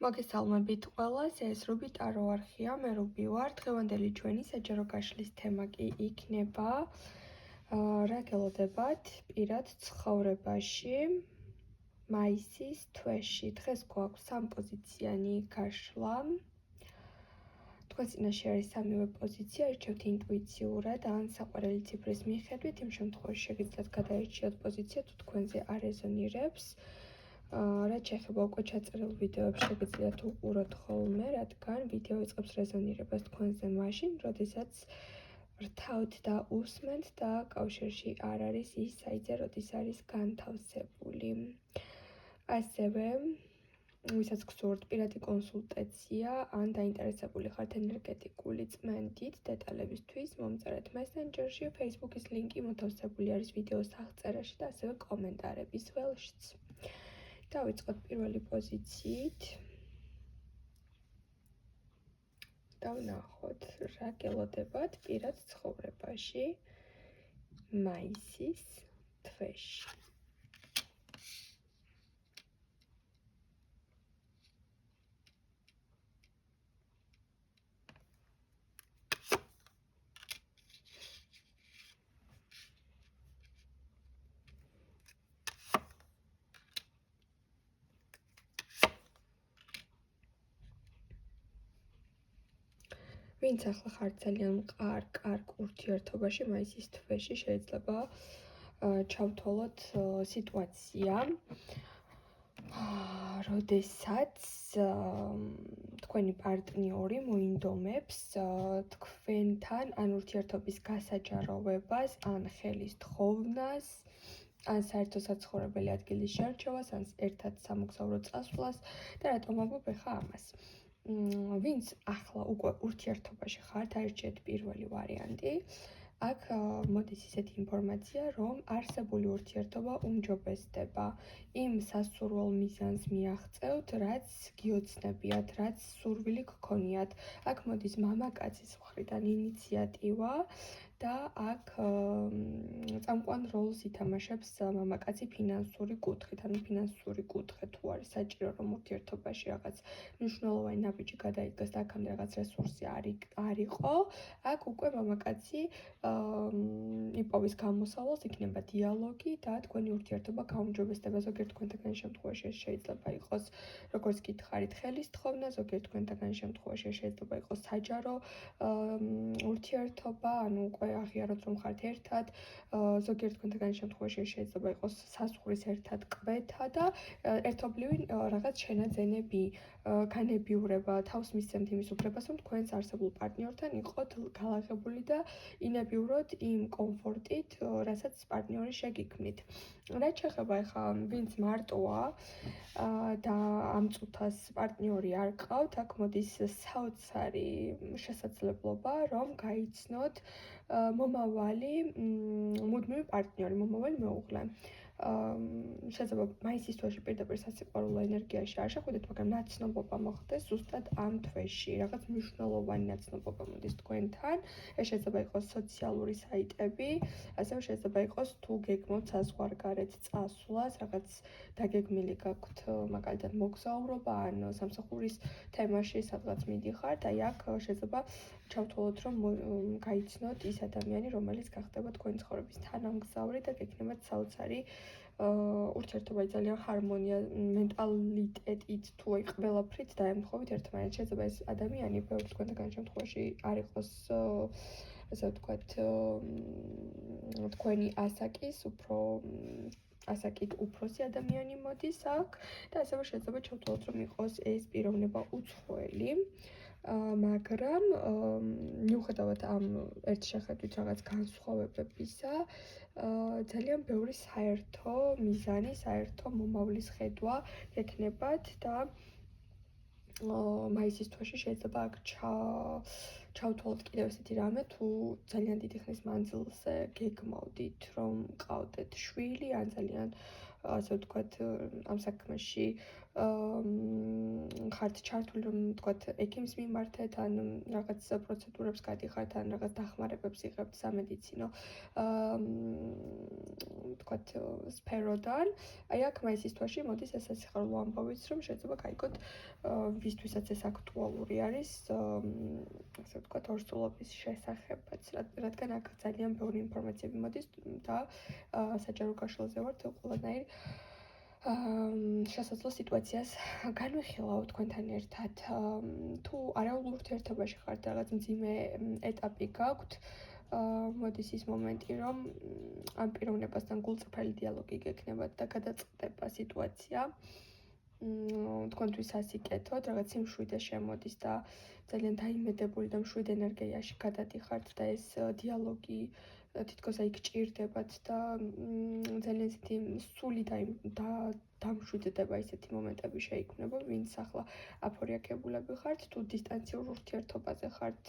მოგესალმებით ყველას, ეს რუბი ტარო არხია, მე რუბი ვარ. დღევანდელი ჩვენი საჯარო გაშლის თემა კი იქნება რა გელოდებათ პირად ცხოვრებაში მაისის თვეში. დღეს გვაქვს სამპოზიციანი გაშლა. თქვენ წინაშე არის სამივე პოზიცია, ერჩევთ ინტუიციურად ან საყვარელი ციფრის მიხედვით, იმ შემთხვევაში შეგიძლიათ გადაერჩიოთ პოზიცია, თუ თქვენზე არ რეზონირებს. რაც შეეხება უკვე ჩაწერილ ვიდეოებს შეგიძლიათ უყუროთ ხოლმე, რადგან ვიდეო იწყებს რეზონირებას თქვენზე მაშინ, როდესაც რთავთ და უსმენთ და კავშირში არ არის ის საიტზე, როდის არის განთავსებული. ასევე, ვისაც გსურთ პირადი კონსულტაცია ან დაინტერესებული ხართ ენერგეტიკული წმენდით, დეტალებისთვის მომწერეთ მესენჯერში, Facebook-ის ლინკი მოთავსებული არის ვიდეოს აღწერაში და ასევე კომენტარების ველშიც. დავიწყოთ პირველი პოზიციით. დავნახოთ რა გელოდებათ პირად ცხოვრებაში მაისის თვეში. ვინც ახლა ხართ ძალიან კარგ ურთიერთობაში მაისის თვეში, შეიძლება ჩავთვალოთ სიტუაცია, როდესაც თქვენი პარტნიორი მოინდომებს თქვენთან ან ურთიერთობის გასაჯაროვებას, ან ხელის თხოვნას, ან საერთო საცხოვრებელი ადგილის შერჩევას, ან ერთად სამოგზაურო წასვლას და რატომ ვამბობ ახლა ამას. ვინც ახლა უკვე ურთიერთობაში ხართ, აირჩიეთ პირველი ვარიანტი. აქ მოდის ისეთი ინფორმაცია, რომ არსებული ურთიერთობა უმჯობესდება. იმ სასურველ მიზანს მიაღწევთ, რაც გიოცნებიათ, რაც სურვილი გქონიათ. აქ მოდის მამაკაცის მხრიდან ინიციატივა და აქ წამყვან როლს ითამაშებს მამაკაცი ფინანსური კუთხით, ანუ ფინანსური კუთხე თუ არის საჭირო, რომ ურთიერთობაში რაღაც მნიშვნელოვანი ნაბიჯი გადაიდგას და აქამდე რაღაც რესურსი არ იყო, აქ უკვე მამაკაცი იპოვის გამოსავალს, იქნება დიალოგი და თქვენი ურთიერთობა გაუმჯობესდება. ზოგიერთ თქვენთაგან შემთხვევაში ეს შეიძლება იყოს, როგორც გითხარით, ხელის თხოვნა, ზოგიერთ თქვენთაგან შემთხვევაში შეიძლება იყოს საჯარო ურთიერთობა, ანუ უკვე აღიაროთ, რომ ხართ ერთად, ზოგიერთ თქვენთაგან შემთხვევაში შეიძლება იყოს საზღვრის ერთად კვეთა და ერთობლივი რაღაც შენაძენები, განებიურება, თავს მისცემთ იმის უფლებას, რომ თქვენს არსებულ პარტნიორთან იყოთ გალაღებული და ინებიუროთ იმ კომფორტით, რასაც პარტნიორი შეგიქმნით. რაც შეეხება ახლა ვინც მარტოა და ამ წუთას პარტნიორი არ გყავთ, აქ მოდის საოცარი შესაძლებლობა, რომ გაიცნოთ მომავალი მუდმივი პარტნიორი, მომავალი მეუღლე. შეიძლება მაისის თვეში პირდაპირ სასიყვარულო ენერგიაში არ შეხვიდეთ, მაგრამ ნაცნობობა მოხდეს ზუსტად ამ თვეში. რაღაც მნიშვნელოვანი ნაცნობობა მოდის თქვენთან. ეს შეიძლება იყოს სოციალური საიტები, ასევე შეიძლება იყოს თუ გეგმავთ საზღვარგარეთ წასვლას, რაღაც დაგეგმილი გაქვთ მაგალითად მოგზაურობა ან სამსახურის თემაში სადღაც მიდიხართ, აი აქ შეიძლება ჩავთვალოთ, რომ გაიცნოთ ის ადამიანი, რომელიც გახდება თქვენი ცხოვრების თანამგზავრი და გექნებათ საოცარი ურთიერთობა, ძალიან ჰარმონია, მენტალიტეტით თუ აი ყველაფრით დაემთხოვით ერთმანეთს. შეიძლება ეს ადამიანი ბევრ თქვენთაგან შემთხვევაში არ იყოს ასე ვთქვათ, თქვენი ასაკის ასაკით უფროსი ადამიანი მოდის აქ და ასევე შეიძლება ჩავთვალოთ, რომ იყოს ეს პიროვნება უცხოელი, მაგრამ მიუხედავად ამ ერთ შეხედვით რაღაც განსხვავებებისა, ძალიან ბევრი საერთო მიზანი, საერთო მომავლის ხედვა გექნებათ და მაისის თვეში შეიძლება აქ ჩავთვალოთ კიდევ ესეთი რამე, თუ ძალიან დიდი ხნის მანძილზე გეგმავდით, რომ გყავდეთ შვილი, ან ძალიან ასე ვთქვათ, ამ საქმეში ხართ ჩართული, რომ თქვათ ექიმს მიმართეთ, ან რაღაც პროცედურებს გადიხართ, ან რაღაც დახმარებებს იღებთ სამედიცინო თქვათ სფეროდან. აი აქ მაისის თვეში მოდის ეს სასიხარულო ამბავიც, რომ შეიძლება გაიგოთ ვისთვისაც ეს აქტუალური არის, ასე ვთქვათ, ორსულობის შესახებაც, რადგან აქ ძალიან ბევრი ინფორმაციები მოდის და საჯარო გაშლაზე ვართ ყველანაირ შესაძლო სიტუაციას განვიხილავ თქვენთან ერთად. თუ არაულ ურთიერთობაში ხართ, რაღაც მძიმე ეტაპი გაქვთ, მოდის ის მომენტი, რომ ამ პიროვნებასთან გულწრფელი დიალოგი გექნებათ და გადაწყდება სიტუაცია. თქვენთვის ასიკეთოთ, რაღაც სიმშვიდე შემოდის და ძალიან დაიმედებული და მშვიდ ენერგიაში გადადიხართ და ეს დიალოგი თითქოს აი გჭირდებათ და ძალიან ისეთი სული დამშვიდდება ისეთი მომენტები შეიქმნება, ვინც ახლა აფორიაქებულები ხართ, თუ დისტანციურ ურთიერთობაზე ხართ,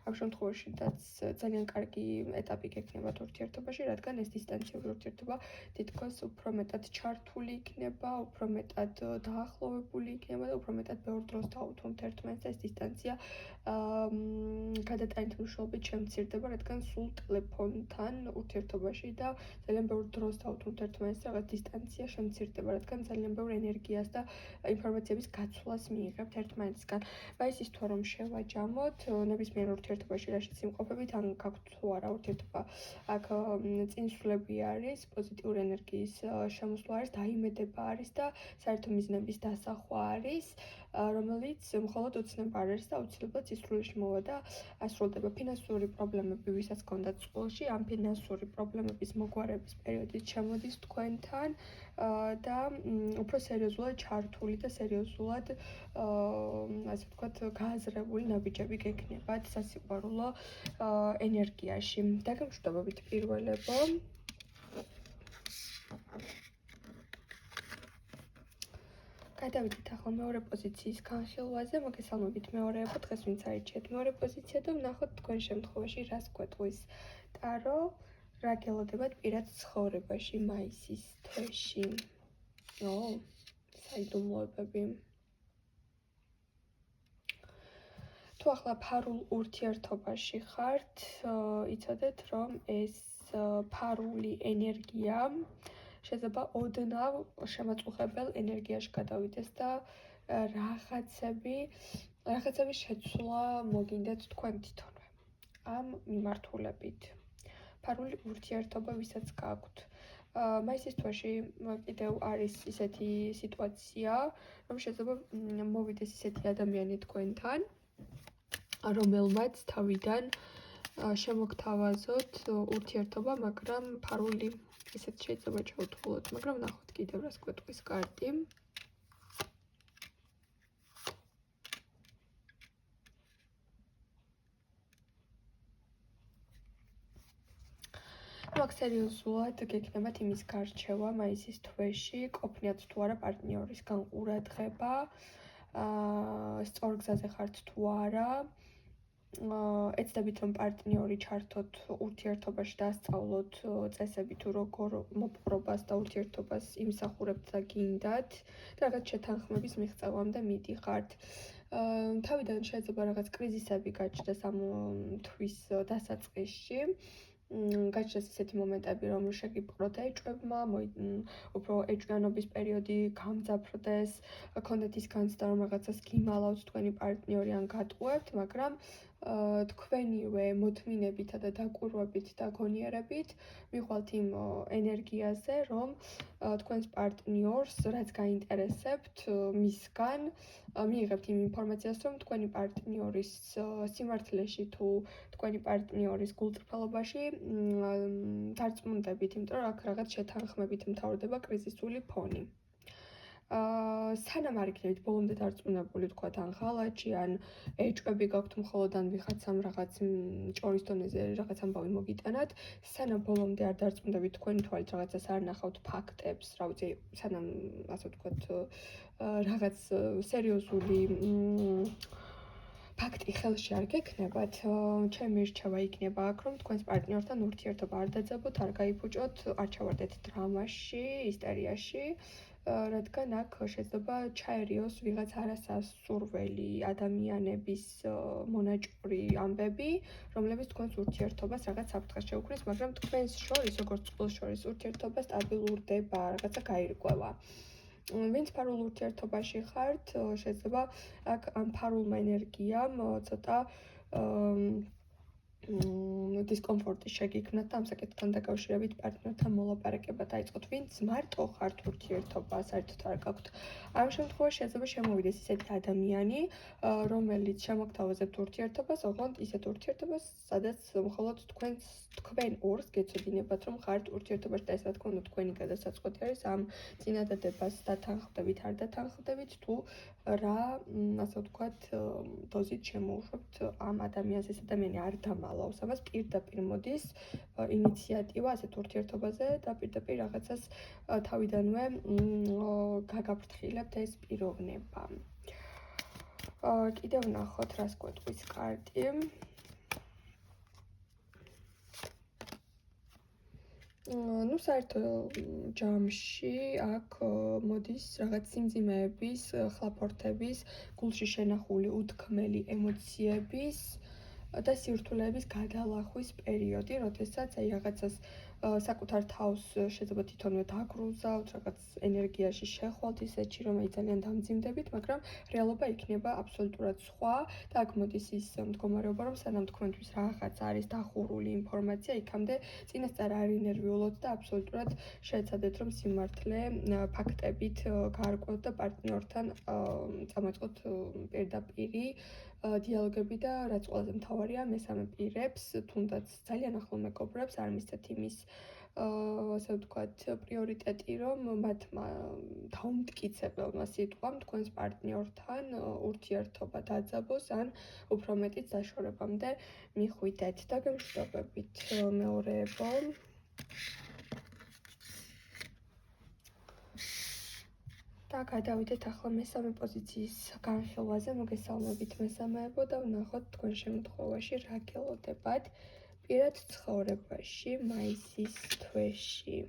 ამ შემთხვევაშიც ძალიან კარგი ეტაპი გექნებათ ურთიერთობაში, რადგან ეს დისტანციური ურთიერთობა თითქოს უფრო მეტად ჩართული იქნება, უფრო მეტად დაახლოვებული იქნება და უფრო მეტად ბევრ დროს დაუთმობთ ერთმანეთს და ეს დისტანცია გადატანით მნიშვნელობით შემცირდება, რადგან სულ ტელეფონთან ურთიერთობაში და ძალიან ბევრ დროს დაუთმობთ ერთმანეთს, რაღაც დისტანცია შემცირდება, რადგან ძალიან ბევრ ენერგიას და ინფორმაციების გაცვლას მიიღებთ ერთმანეთისგან. მაისის თუ რომ შევაჯამოთ, ნებისმიერ ურთიერთობაში რაშიც იმყოფებით, ან გაქვთ თუ არა ურთიერთობა, აქ წინსვლები არის, პოზიტიური ენერგიის შემოსვლა არის, დაიმედება არის და საერთო მიზნების დასახვა არის, რომელიც მხოლოდ ოცნება არ არის და აუცილებლად სისრულეში მოვა და ასრულდება. ფინანსური პრობლემები, ვისაც გქონდათ წყვილში, ამ ფინანსური პრობლემების მოგვარების პერიოდით შემოდის თქვენთან და უფრო სერიოზულად ჩართული და სერიოზულად ასე ვთქვათ, გააზრებული ნაბიჯები გექნებათ სასიყვარულო ენერგიაში. დაგემშვიდობებით პირველებო. გადავიდეთ ახლა მეორე პოზიციის განხილვაზე, მოგესალმებით მეორეებო, დღეს ვინც აირჩიეთ მეორე პოზიცია და ვნახოთ თქვენ შემთხვევაში რას გვეტყვის ტარო, რა გელოდებათ პირად ცხოვრებაში მაისის თვეში. საიდუმლოებები. თუ ახლა ფარულ ურთიერთობაში ხართ, იცოდეთ, რომ ეს ფარული ენერგია შეიძლება ოდნავ შემაწუხებელ ენერგიაში გადავიდეს და რაღაცების შეცვლა მოგინდეთ თქვენ თვითონვე. ამ მიმართულებით. ფარული ურთიერთობა ვისაც გაქვთ. მაისის თვეში კიდევ არის ისეთი სიტუაცია, რომ შეიძლება მოვიდეს ისეთი ადამიანი თქვენთან, რომელმაც თავიდან შემოგთავაზოთ ურთიერთობა, მაგრამ ფარული ისეთ შეიძლება ჩავთვალოთ, მაგრამ ნახოთ კიდევ რას გვეტყვის კარტი. აქ სერიოზულად გექნებათ იმის გარჩევა მაისის თვეში, ყოფნიათ თუ არა პარტნიორისგან ყურადღება, სწორ გზაზე ხართ თუ არა, ეცდებით რომ პარტნიორი ჩართოთ ურთიერთობაში და ასწავლოთ წესები თუ როგორ მოპყრობას და ურთიერთობას იმსახურებთ და გინდათ და რაღაც შეთანხმების მიღწევამდე მიდიხართ. თავიდან შეიძლება რაღაც კრიზისები გაჩნდეს ამ თვის დასაწყისში. გაჩნდეს ისეთი მომენტები, რომ შეგიპყროთ ეჭვებმა, უფრო ეჭვიანობის პერიოდი გამძაფრდეს, გქონდეთ ის განცდა, რომ რაღაცას გიმალავთ თქვენი პარტნიორი ან გატყუებთ, მაგრამ თქვენივე მოთმინებითა და დაკვირვებით და გონიერებით მიხვალთ იმ ენერგიაზე, რომ თქვენს პარტნიორს, რაც გაინტერესებთ მისგან, მიიღებთ იმ ინფორმაციას, რომ თქვენი პარტნიორის სიმართლეში თუ თქვენი პარტნიორის გულწრფელობაში დარწმუნდებით, იმიტომ რომ აქ რაღაც შეთანხმებით მთავრდება კრიზისული ფონი. სანამ არ იქნებით ბოლომდე დარწმუნებული, თქვათ, ან ღალატში, ან ეჭვები გაქვთ მხოლოდ ან ვიღაცამ რაღაც ჭორის დონეზე რაღაც ამბავი მოგიტანათ, სანამ ბოლომდე არ დარწმუნდებით თქვენი თვალით რაღაცას არ ნახავთ ფაქტებს, რა ვიცი, სანამ ასე ვთქვათ, რაღაც სერიოზული ფაქტი ხელში არ გექნებათ, ჩემი რჩევა იქნება აქ, რომ თქვენს პარტნიორთან ურთიერთობა არ დაძაბოთ, არ გაიფუჭოთ, არ ჩავარდეთ დრამაში, ისტერიაში. რადგან აქ შეიძლება ჩაერიოს ვიღაც არასასურველი ადამიანების მონაჭური ამბები, რომლებიც თქვენს ურთიერთობას რაღაც საფრთხეს შეუქმნის, მაგრამ თქვენს შორის, როგორც წყვილს შორის ურთიერთობა სტაბილურდება, რაღაცა გაირკვევა. ვინც ფარულ ურთიერთობაში ხართ, შეიძლება აქ ამ ფარულმა ენერგიამ ცოტა დისკომფორტი შეგიქმნათ და ამ საკითხთან დაკავშირებით პარტნიორთან მოლაპარაკება დაიწყოთ. ვინც მარტო ხართ ურთიერთობა, საერთოდ არ გაქვთ. ამ შემთხვევაში შეიძლება შემოვიდეს ისეთი ადამიანი, რომელიც შემოგთავაზებთ ურთიერთობას, ოღონდ ისეთ ურთიერთობას, სადაც მხოლოდ თქვენ ორს გეცოდინებათ, რომ ხართ ურთიერთობაში და ეს რა თქმა უნდა თქვენი გადასაწყვეტი არის ამ წინადადებას დათანხმდებით, არ დათანხმდებით, თუ რა, ასე ვთქვათ, დოზით შემოუშვებთ ამ ადამიანს, ეს ადამიანი არ დამალავს, ამას პირდაპირ მოდის ინიციატივა ასეთ ურთიერთობაზე და პირდაპირ რაღაცას თავიდანვე გაგაფრთხილებთ ეს პიროვნება. კიდევ ვნახოთ, რას გვეტყვის კარტი. ну საერთო ჯამში აქ მოდის რაღაც სიმძიმეების, ხლაპორთების, გულში შენახული უთქმელი ემოციების და სირთულეების გადალახვის პერიოდი, როდესაც აი რაღაცას საკუთარ თავს შეიძლება თვითონვე დაგრუზავთ, რაღაც ენერგიაში შეხვალთ ისეთში, რომ აი ძალიან დამძიმდებით, მაგრამ რეალობა იქნება აბსოლუტურად სხვა და აქ მოდის ის მდგომარეობა, რომ სანამ თქვენთვის რაღაც არის დახურული ინფორმაცია, იქამდე წინასწარ არ ინერვიულოთ და აბსოლუტურად შეეცადეთ, რომ სიმართლე ფაქტებით გაარკვევთ და პარტნიორთან წამოწყოთ პირდაპირი დიალოგები და რაც ყველაზე მთავარია, მესამე პირებს, თუნდაც ძალიან ახლო მეგობრებს არ მისცეთ იმის ასე ვთქვათ, პრიორიტეტი, რომ მათმა დაუმტკიცებელმა სიტყვამ თქვენს პარტნიორთან ურთიერთობა დაძაბოს, ან უფრო მეტიც დაშორებამდე მიხვიდეთ და გემშვიდობებით მეორეებო. და გადავიდეთ ახლა მესამე პოზიციის განხილვაზე, მოგესალმებით მესამეებო და ვნახოთ თქვენ შემთხვევაში რა გელოდებათ პირად ცხოვრებაში მაისის თვეში.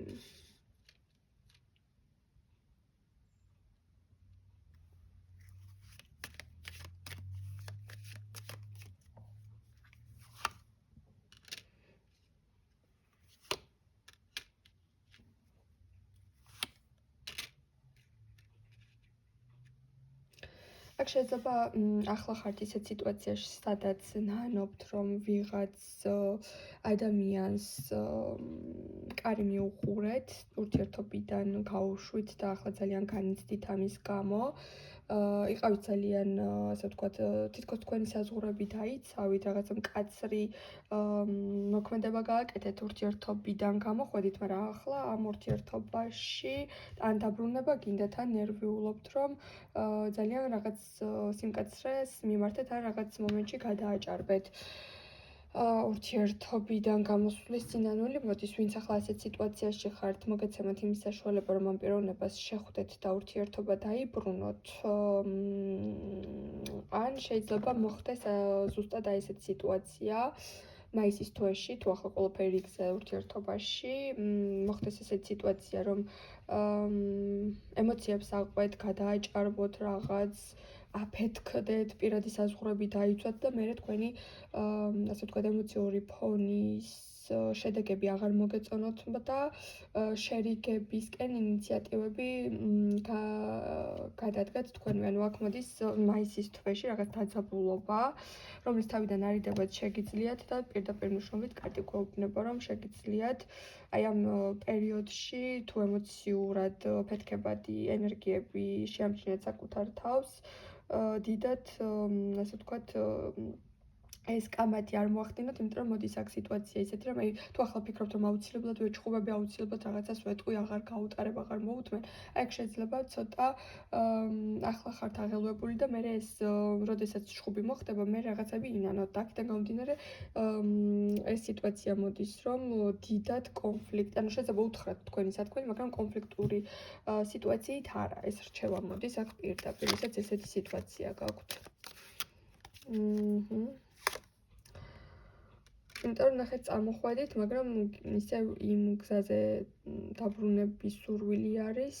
აქ შეიძლება ახლა ხართ ისეთ სიტუაციაში, სადაც ნანობთ, რომ ვიღაც ადამიანს კარი მიუყურეთ, ურთიერთობიდან გაუშვით და ახლა ძალიან განიცდით ამის გამო. იყავით ძალიან, ასე ვთქვათ, თითქოს თქვენი საზღვრები დაიცავით, რაღაცა მკაცრი მოქმედება გააკეთეთ ურთიერთობიდან გამოხვედით, მაგრამ ახლა ამ ურთიერთობაში ან დაბრუნება გინდათ, ან ნერვიულობთ, რომ ძალიან რაღაც სიმკაცრეს მიმართეთ, ან რაღაც მომენტში გადააჭარბეთ. ურთიერთობიდან გამოსვლის წინანული მოდის, ვინც ახლა ასეთ სიტუაციაში ხართ, მოგეცემათ იმის საშუალება, რომ ამ პიროვნებას შეხვდეთ და ურთიერთობა დაიბრუნოთ, ან შეიძლება მოხდეს ზუსტად აი ესეთი სიტუაცია მაისის თვეში, თუ ახლა ყველაფერი იქცე ურთიერთობაში, მოხდეს ესეთი სიტუაცია, რომ ემოციებს აყვეთ, გადააჭარბოთ რაღაც, აფეთქდეთ, პირადი საზღვრები დაიცვათ და მერე თქვენი ასე ვთქვათ, ემოციური ფონის შედეგები აღარ მოგეწონოთ და შერიგებისკენ ინიციატივები გადადგათ თქვენვე. ანუ აქ მოდის მაისის თვეში რაღაც დაძაბულობა, რომლის თავიდან არიდებად შეგიძლიათ და პირდაპირ ნიშნობით კარტი გვეუბნება, რომ შეგიძლიათ აი ამ პერიოდში თუ ემოციურად ფეთქებადი ენერგიები შეამჩნიათ საკუთარ თავს, დიდად, ასე ვთქვათ, ეს კამათი არ მოახდინოთ, იმიტომ რომ მოდის აქ სიტუაცია ისეთი, რომ აი თუ ახლა ფიქრობთ, რომ აუცილებლად ვეჭყობები, აუცილებლად რაღაცას ვეტყვი, აღარ გაუტარებ, აღარ მოუთმენ, აი აქ შეიძლება ცოტა ახლა ხართ აღელვებული და მერე ეს, როდესაც ჩხუბი მოხდება, მე რაღაცები ინანოთ და აქედან გამომდინარე ეს სიტუაცია მოდის, რომ დიდად კონფლიქტი, ანუ შეიძლება უთხრათ თქვენი სათქმელი, მაგრამ კონფლიქტური სიტუაციით არა, ეს რჩევა მოდის აქ პირდაპირ, ისაც ესეთი სიტუაცია გაქვთ. იმიტომ რომ ნახეთ წამოხვედით, მაგრამ ისევ იმ გზაზე დაბრუნების სურვილი არის,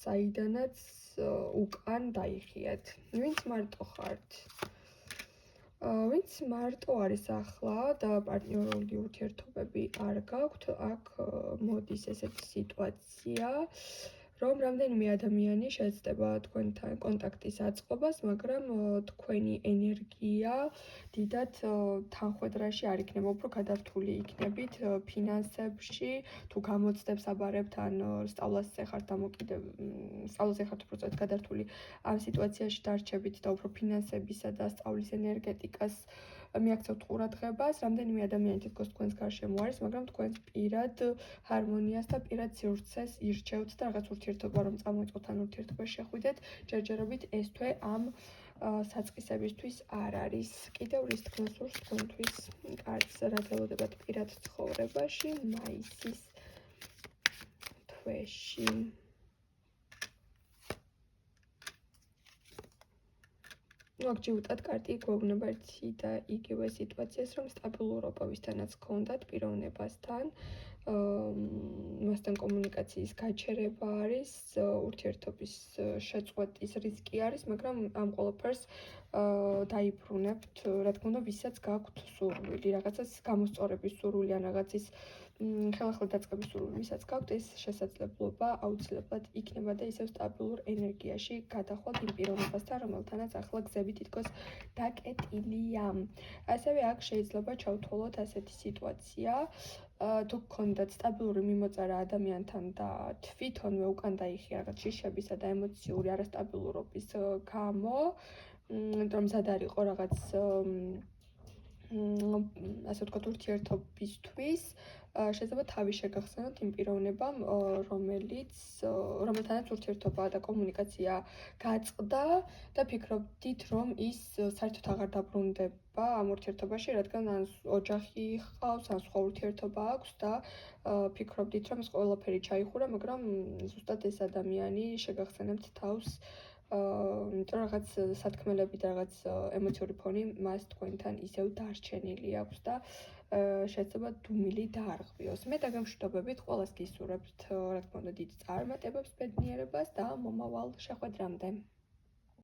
საიდანაც უკან დაიხიათ. ვინც მარტო ხართ? ვინც მარტო არის ახლა და პარტნიორული ურთიერთობები არ გაქვთ, აქ მოდის ესეთი სიტუაცია, რომ რამდენიმე ადამიანი შეეცდება თქვენთან კონტაქტის აწყობას, მაგრამ თქვენი ენერგია დიდად თანხვედრაში არ იქნება, უფრო გადართული იქნებით ფინანსებში, თუ გამოცდებს აბარებთ ან სწავლაზე ხართ სწავლაზე ხართ უბრალოდ გადართული ამ სიტუაციაში დარჩებით და უფრო ფინანსებისა და სწავლის ენერგეტიკას მიაქცევთ ყურადღებას, რამდენიმე ადამიანი თითქოს თქვენს გარშემო არის, მაგრამ თქვენს პირად ჰარმონიას და პირად სივრცეს ირჩევთ და რაღაც ურთიერთობა რომ წამოიწყოთ ან ურთიერთობაში შეხვიდეთ, ჯერჯერობით ეს თვე ამ საწყისებისთვის არ არის. კიდევ რის თქმა სურს თქვენთვის კაც რა გელოდებათ პირად ცხოვრებაში მაისის თვეში. აქ ჯიუტად კარტი გვეუბნება ერთი და იგივე სიტუაციას, რომ სტაბილურობა ვისთანაც გქონდათ პიროვნებასთან, მასთან კომუნიკაციის გაჩერება არის, ურთიერთობის შეწყვეტის რისკი არის, მაგრამ ამ ყველაფერს დაიბრუნებთ, რა თქმა უნდა, ვისაც გაქვთ სურვილი, რაღაცას გამოსწორების სურვილი ან რაღაცის ხელახლა დაწყების სურვილი, ვისაც გაქვთ, ეს შესაძლებლობა აუცილებლად იქნება და ისევ სტაბილურ ენერგიაში გადახვალთ იმ პიროვნებასთან, რომელთანაც ახლა გზები თითქოს დაკეტილია. ასევე აქ შეიძლება ჩავთვალოთ ასეთი სიტუაცია, თუ გქონდათ სტაბილური მიმოწერა ადამიანთან და თვითონვე უკან დაიხია რაღაც შიშებისა და ემოციური არასტაბილურობის გამო, იმიტომ რომ მზად არ იყო რაღაც ასე ვთქვათ, ურთიერთობისთვის, შეიძლება თავი შეგახსენოთ იმ პიროვნებამ, რომელთანაც ურთიერთობა და კომუნიკაცია გაწყდა და ფიქრობდით, რომ ის საერთოდ აღარ დაბრუნდება ამ ურთიერთობაში, რადგან ან ოჯახი ჰყავს, ან სხვა ურთიერთობა აქვს და ფიქრობდით, რომ ეს ყველაფერი ჩაიხურა, მაგრამ ზუსტად ეს ადამიანი შეგახსენებთ თავს, იმიტომ რაღაც სათქმელები და რაღაც ემოციური ფონი მას თქვენთან ისევ დარჩენილი აქვს და შეიძლება დუმილი დაარღვიოს. მე დაგემშვიდობებით, ყველას გისურვებთ, რა თქმა უნდა, დიდ წარმატებებს, ბედნიერებას და მომავალ შეხვედრამდე.